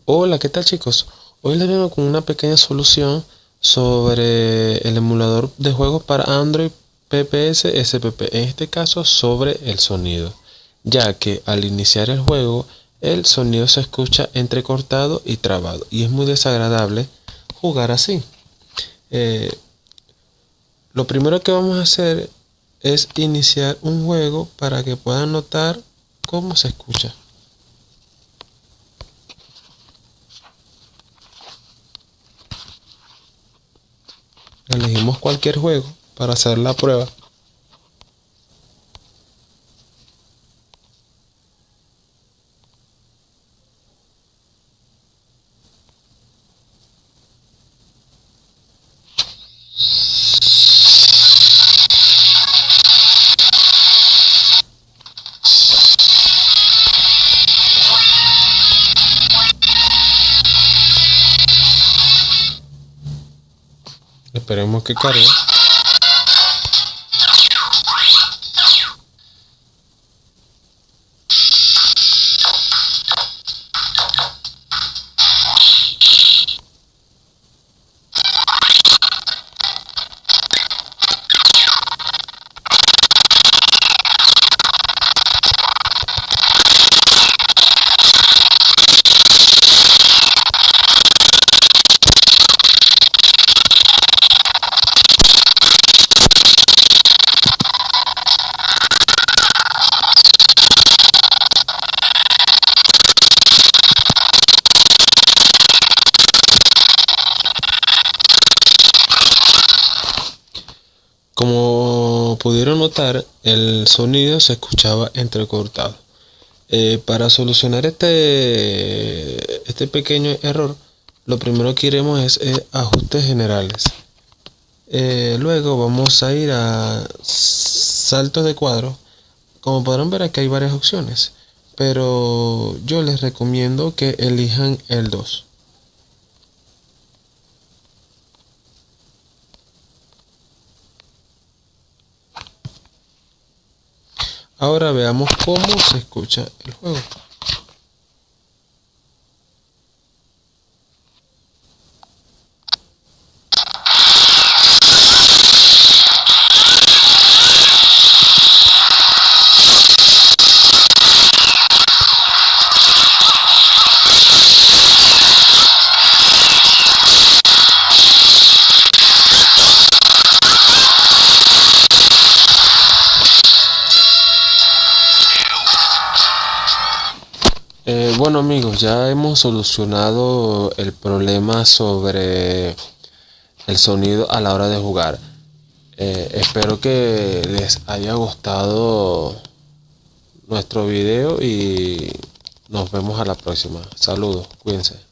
Hola, ¿qué tal chicos? Hoy les vengo con una pequeña solución sobre el emulador de juegos para Android PPS SPP, en este caso sobre el sonido, ya que al iniciar el juego el sonido se escucha entrecortado y trabado y es muy desagradable jugar así. Eh, lo primero que vamos a hacer es iniciar un juego para que puedan notar cómo se escucha. Elegimos cualquier juego para hacer la prueba. Esperemos que cargue. Como pudieron notar, el sonido se escuchaba entrecortado. Para solucionar este pequeño error, lo primero que iremos es ajustes generales. Luego vamos a ir a saltos de cuadro. Como podrán ver, aquí hay varias opciones, pero yo les recomiendo que elijan el 2. Ahora veamos cómo se escucha el juego. Bueno amigos, ya hemos solucionado el problema sobre el sonido a la hora de jugar. Espero que les haya gustado nuestro video y nos vemos a la próxima. Saludos, cuídense.